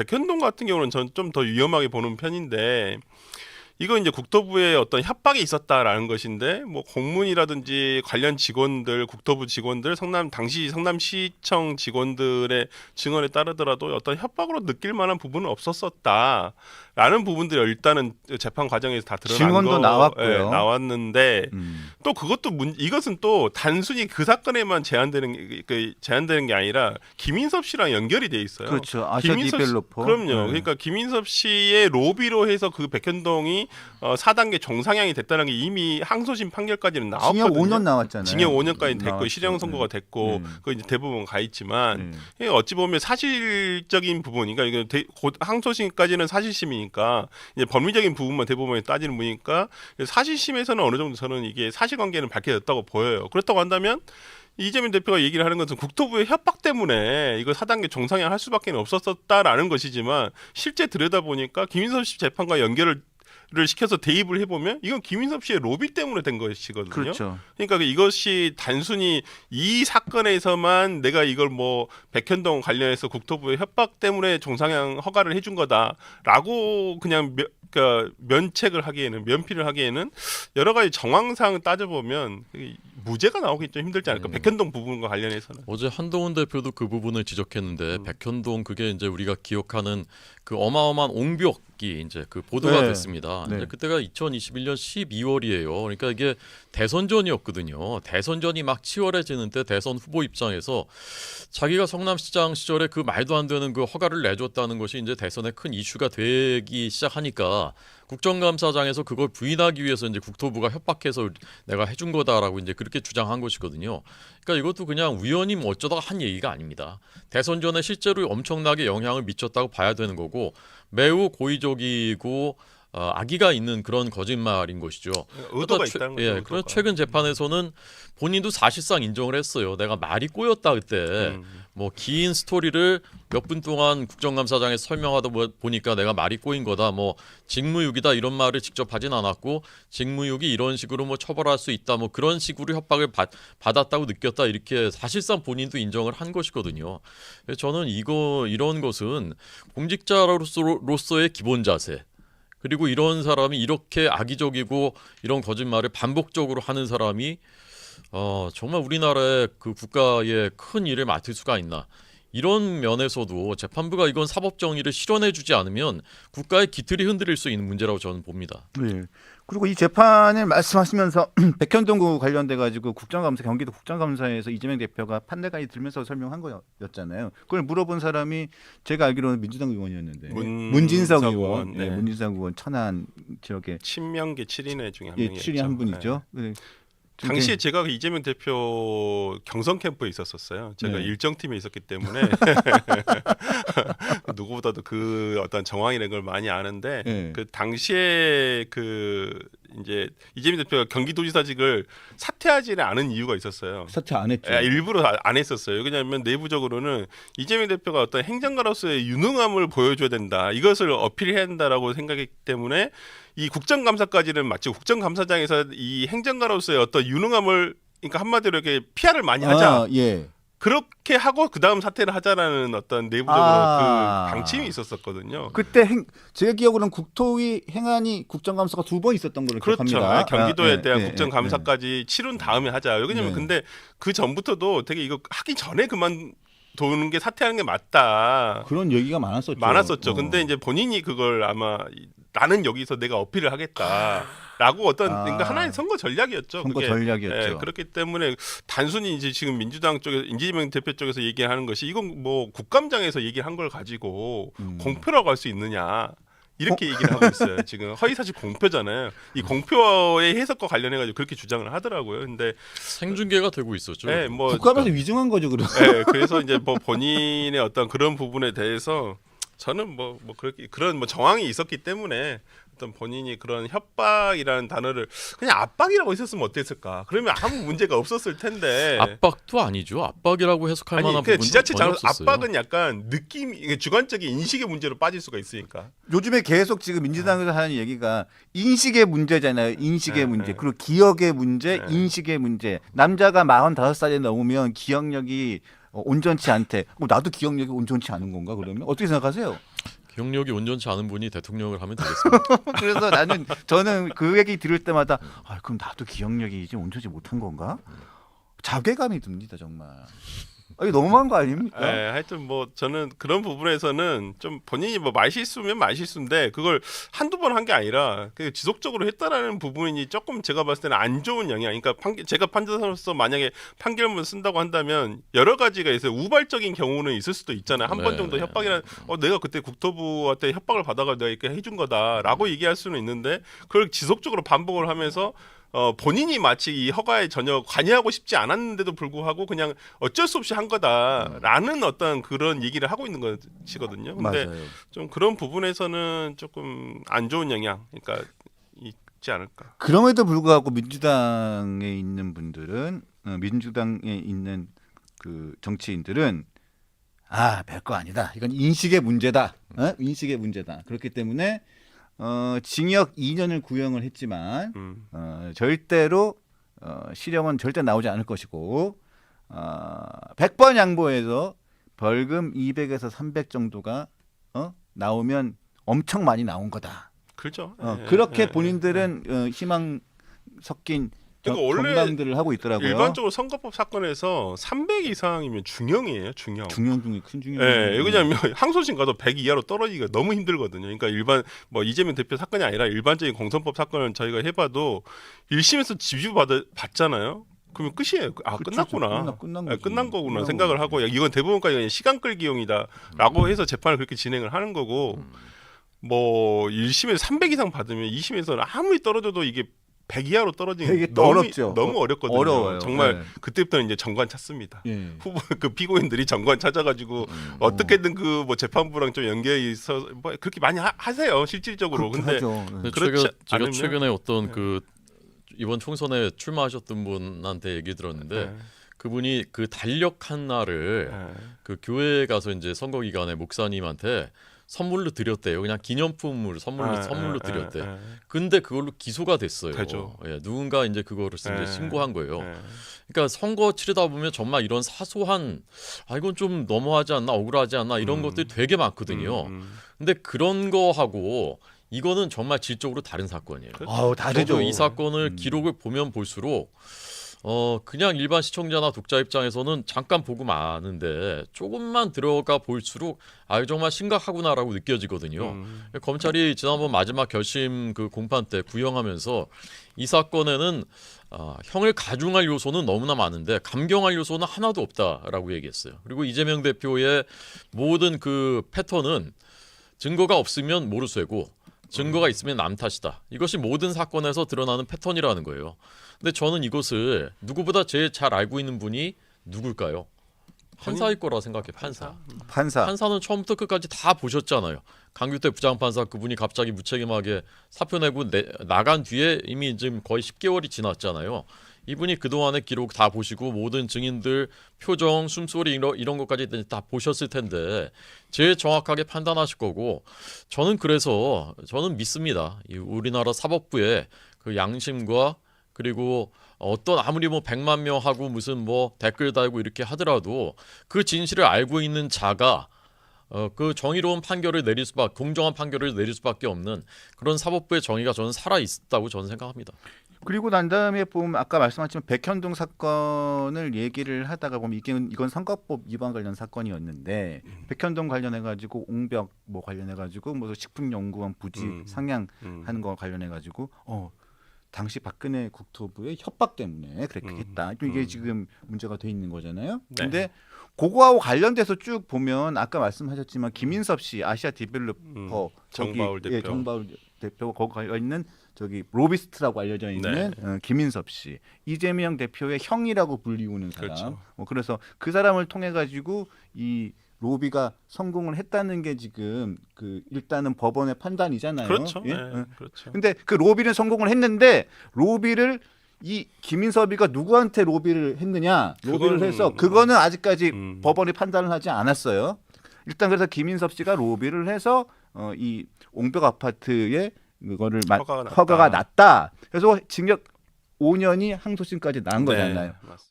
백현동 같은 경우는 전 좀 더 위험하게 보는 편인데 이거 이제 국토부의 어떤 협박이 있었다라는 것인데 뭐 공문이라든지 관련 직원들, 국토부 직원들, 당시 성남시청 직원들의 증언에 따르더라도 어떤 협박으로 느낄 만한 부분은 없었었다라는 부분들이 일단은 재판 과정에서 다 드러난 증언도 나왔고요. 예, 나왔는데 또 이것은 또 단순히 그 사건에만 제한되는 게 아니라 김인섭 씨랑 연결이 돼 있어요. 그렇죠. 아시아 디벨로퍼. 그럼요. 그러니까 김인섭 씨의 로비로 해서 그 백현동이 4단계 정상향이 됐다는 게 이미 항소심 판결까지는 나왔거든요. 징역 5년 나왔잖아요. 징역 5년까지 됐고 나왔죠. 실형 선고가 됐고 그 이제 대부분 가 있지만 어찌 보면 사실적인 부분, 그러니까 이거 항소심까지는 사실심이니까 이제 법리적인 부분만 대법원에 따지는 분이니까 사실심에서는 어느 정도 저는 이게 사실관계는 밝혀졌다고 보여요. 그렇다고 한다면 이재명 대표가 얘기를 하는 것은 국토부의 협박 때문에 이거 4단계 정상향 할 수밖에 없었다라는 것이지만 실제 들여다보니까 김인섭 씨 재판과 연결을 시켜서 대입을 해보면 이건 김인섭 씨의 로비 때문에 된 것이거든요. 그렇죠. 그러니까 이것이 단순히 이 사건에서만 내가 이걸 뭐 백현동 관련해서 국토부의 협박 때문에 정상향 허가를 해준 거다라고 그냥 그러니까 면피를 하기에는 여러 가지 정황상 따져보면 무죄가 나오기 좀 힘들지 않을까. 백현동 부분과 관련해서는. 어제 한동훈 대표도 그 부분을 지적했는데 백현동 그게 이제 우리가 기억하는 그 어마어마한 옹벽이 이제 그 보도가 됐습니다. 네. 이제 그때가 2021년 12월이에요. 그러니까 이게 대선전이었거든요. 대선전이 막 치열해지는 때 대선 후보 입장에서 자기가 성남시장 시절에 그 말도 안 되는 그 허가를 내줬다는 것이 이제 대선에 큰 이슈가 되기 시작하니까 국정감사장에서 그걸 부인하기 위해서 이제 국토부가 협박해서 내가 해준 거다라고 이제 그렇게 주장한 것이거든요. 그러니까 이것도 그냥 우연히 뭐 어쩌다가 한 얘기가 아닙니다. 대선 전에 실제로 엄청나게 영향을 미쳤다고 봐야 되는 거고 매우 고의적이고 악의가 있는 그런 거짓말인 것이죠. 의도가 있다는 거죠. 예, 그런 최근 재판에서는 본인도 사실상 인정을 했어요. 내가 말이 꼬였다 그때. 뭐 긴 스토리를 몇 분 동안 국정감사장에서 설명하다 보니까 내가 말이 꼬인 거다. 뭐 직무유기다 이런 말을 직접 하진 않았고 직무유기 이런 식으로 뭐 처벌할 수 있다. 뭐 그런 식으로 협박을 받았다고 느꼈다. 이렇게 사실상 본인도 인정을 한 것이거든요. 그래서 저는 이런 것은 공직자로서의 기본 자세. 그리고 이런 사람이 이렇게 악의적이고 이런 거짓말을 반복적으로 하는 사람이 정말 우리나라의 그 국가에 큰 일을 맡을 수가 있나. 이런 면에서도 재판부가 이건 사법 정의를 실현해주지 않으면 국가의 기틀이 흔들릴 수 있는 문제라고 저는 봅니다. 네. 그리고 이 재판을 말씀하시면서 백현동구 관련돼 가지고 경기도 국정감사에서 이재명 대표가 판례까지 들면서 설명한 거였잖아요. 그걸 물어본 사람이 제가 알기로는 민주당 의원이었는데 문진석 의원, 네. 문진석 의원 천안 지역에 친명계 7인회 중에 한 예, 명이었죠. 7인 한 분이죠. 네. 당시에 제가 이재명 대표 경선 캠프에 있었어요. 제가 네. 일정팀에 있었기 때문에 누구보다도 그 어떤 정황이라는 걸 많이 아는데 네. 그 당시에 그 이제 이재명 대표가 경기도지사직을 사퇴하지는 않은 이유가 있었어요. 사퇴 안 했죠. 일부러 안 했었어요. 왜냐하면 내부적으로는 이재명 대표가 어떤 행정가로서의 유능함을 보여줘야 된다. 이것을 어필해야 한다라고 생각했기 때문에 이 국정감사까지는 마치 국정감사장에서 이 행정가로서의 어떤 유능함을 그러니까 한마디로 이렇게 PR을 많이 하자. 예. 그렇게 하고 그 다음 사퇴를 하자라는 어떤 내부적으로 그 방침이 있었었거든요. 그때 제가 기억으로는 국토위 행안위 국정감사가 2번 있었던 걸로 그렇죠. 기억합니다. 경기도에 대한 국정감사까지 치룬 다음에 하자. 왜냐면 근데 그 전부터도 되게 이거 하기 전에 그만 도는 게 사퇴하는 게 맞다. 그런 얘기가 많았었죠. 근데 이제 본인이 그걸 아마 나는 여기서 내가 어필을 하겠다라고 어떤 그러니까 하나의 선거 전략이었죠. 선거 그게. 전략이었죠. 예, 그렇기 때문에 단순히 이제 지금 민주당 쪽에서 이재명 대표 쪽에서 얘기하는 것이 이건 뭐 국감장에서 얘기한 걸 가지고 공표라고 할 수 있느냐. 이렇게 얘기를 하고 있어요. 지금 허위사실 공표잖아요. 이 공표의 해석과 관련해가지고 그렇게 주장을 하더라고요. 근데 생중계가 되고 있었죠. 네, 뭐 국감에서 위증한 거죠, 그럼. 네, 그래서 이제 뭐 본인의 어떤 그런 부분에 대해서 저는 뭐 그렇게 그런 뭐 정황이 있었기 때문에 어떤 본인이 그런 협박이라는 단어를 그냥 압박이라고 했었으면 어땠을까? 그러면 아무 문제가 없었을 텐데. 압박도 아니죠. 압박이라고 해석할 만한 부분은 지자체 전혀 없었어요. 압박은 약간 느낌, 주관적인 인식의 문제로 빠질 수가 있으니까. 요즘에 계속 지금 민주당에서 하는 얘기가 인식의 문제잖아요. 인식의 문제. 그리고 기억의 문제, 인식의 문제. 남자가 45살이 넘으면 기억력이 온전치 않대. 나도 기억력이 온전치 않은 건가 그러면? 어떻게 생각하세요? 경력이 온전치 않은 분이 대통령을 하면 되겠습니다. 그래서 저는 그 얘기 들을 때마다 그럼 나도 기억력이 이제 온전치 못한 건가? 자괴감이 듭니다 정말. 이게 너무한 거 아닙니까? 네, 하여튼 뭐 저는 그런 부분에서는 좀 본인이 뭐 말실수면 말실수인데 그걸 한두 번 한 게 아니라 지속적으로 했다라는 부분이 조금 제가 봤을 때는 안 좋은 영향. 그러니까 제가 판사로서 만약에 판결문 쓴다고 한다면 여러 가지가 있어요. 우발적인 경우는 있을 수도 있잖아요. 한 번 정도 협박이란 내가 그때 국토부한테 협박을 받아가 내가 이렇게 해준 거다라고 얘기할 수는 있는데 그걸 지속적으로 반복을 하면서 본인이 마치 이 허가에 전혀 관여하고 싶지 않았는데도 불구하고 그냥 어쩔 수 없이 한 거다라는 어떤 그런 얘기를 하고 있는 것이거든요. 근데 맞아요. 좀 그런 부분에서는 조금 안 좋은 영향, 그러니까 있지 않을까. 그럼에도 불구하고 민주당에 있는 분들은 민주당에 있는 그 정치인들은 별거 아니다. 이건 인식의 문제다. 인식의 문제다. 그렇기 때문에 징역 2년을 구형을 했지만 절대로 실형은 절대 나오지 않을 것이고 100번 양보해서 벌금 200에서 300 정도가 나오면 엄청 많이 나온 거다. 그렇죠. 그렇게 본인들은 희망 섞인 그러니까 원래 전망들을 하고 있더라고요. 일반적으로 선거법 사건에서 300 이상이면 중형이에요, 중형. 중형 중에 큰 중형. 네, 왜냐하면 항소심 가도 100 이하로 떨어지기가 너무 힘들거든요. 그러니까 일반 뭐 이재명 대표 사건이 아니라 일반적인 공선법 사건을 저희가 해봐도 1심에서 지휘 받잖아요. 그러면 끝이에요. 끝났구나. 끝난 거구나 생각을 하고 이건 대부분까지 그냥 시간 끌기용이다라고 해서 재판을 그렇게 진행을 하는 거고 뭐 1심에서 300 이상 받으면 2심에서는 아무리 떨어져도 이게 100 이하로 떨어지는 게 어렵죠. 너무 어렵거든요. 어려워요. 정말 그때부터는 이제 정관 찾습니다. 후보 그 피고인들이 정관 찾아가지고 어떻게든 그 뭐 재판부랑 좀 연결이 있어 뭐 그렇게 많이 하세요 실질적으로. 근데 제가 최근에 어떤 그 이번 총선에 출마하셨던 분한테 얘기 들었는데 그분이 그 달력 하나를 그 교회에 가서 이제 선거 기간에 목사님한테 선물로 드렸대요. 그냥 기념품으로 선물로 드렸대. 근데 그걸로 기소가 됐어요. 누군가 이제 그거를 이제 신고한 거예요. 그러니까 선거 치르다 보면 정말 이런 사소한 이건 좀 너무하지 않나 억울하지 않나 이런 것들이 되게 많거든요. 근데 그런 거하고 이거는 정말 질적으로 다른 사건이에요. 다르죠. 이 사건을 기록을 보면 볼수록 그냥 일반 시청자나 독자 입장에서는 잠깐 보고 마는데 조금만 들어가 볼수록 정말 심각하구나라고 느껴지거든요. 검찰이 지난번 마지막 결심 그 공판 때 구형하면서 이 사건에는 형을 가중할 요소는 너무나 많은데 감경할 요소는 하나도 없다라고 얘기했어요. 그리고 이재명 대표의 모든 그 패턴은 증거가 없으면 모르쇠고 증거가 있으면 남 탓이다. 이것이 모든 사건에서 드러나는 패턴이라는 거예요. 근데 저는 이것을 누구보다 제일 잘 알고 있는 분이 누굴까요? 판사일 거라 생각해요. 판사는 처음부터 끝까지 다 보셨잖아요. 강규태 부장판사 그분이 갑자기 무책임하게 사표 내고 나간 뒤에 이미 지금 거의 10개월이 지났잖아요. 이분이 그동안의 기록 다 보시고 모든 증인들 표정, 숨소리 이런 것까지 다 보셨을 텐데 제일 정확하게 판단하실 거고 저는 믿습니다. 이 우리나라 사법부의 그 양심과 그리고 어떤 아무리 뭐 100만 명 하고 무슨 뭐 댓글 달고 이렇게 하더라도 그 진실을 알고 있는 자가 그 정의로운 판결을 공정한 판결을 내릴 수밖에 없는 그런 사법부의 정의가 저는 살아 있다고 저는 생각합니다. 그리고 난 다음에 보면 아까 말씀하신 백현동 사건을 얘기를 하다가 보면 이건 선거법 위반 관련 사건이었는데 백현동 관련해 가지고 옹벽 뭐 관련해 가지고 뭐 식품연구원 부지 상향하는 거 관련해 가지고 당시 박근혜 국토부의 협박 때문에 그렇게 했다. 이게 지금 문제가 돼 있는 거잖아요. 근데 그거하고 관련돼서 쭉 보면 아까 말씀하셨지만 김인섭 씨 아시아 디벨로퍼 정바울 대표 거기 가 있는 저기 로비스트라고 알려져 있는 김인섭 씨, 이재명 대표의 형이라고 불리우는 사람. 그렇죠. 그래서 그 사람을 통해 가지고 이 로비가 성공을 했다는 게 지금 그 일단은 법원의 판단이잖아요. 그렇죠. 그렇죠. 근데 그 로비는 성공을 했는데 로비를 이 김인섭이가 누구한테 로비를 했느냐? 로비를 해서 그거는 아직까지 법원이 판단을 하지 않았어요. 일단 그래서 김인섭 씨가 로비를 해서 이 옹벽 아파트에 그거를 허가가 났다. 그래서 징역 5년이 항소심까지 난 거잖아요. 맞습니다.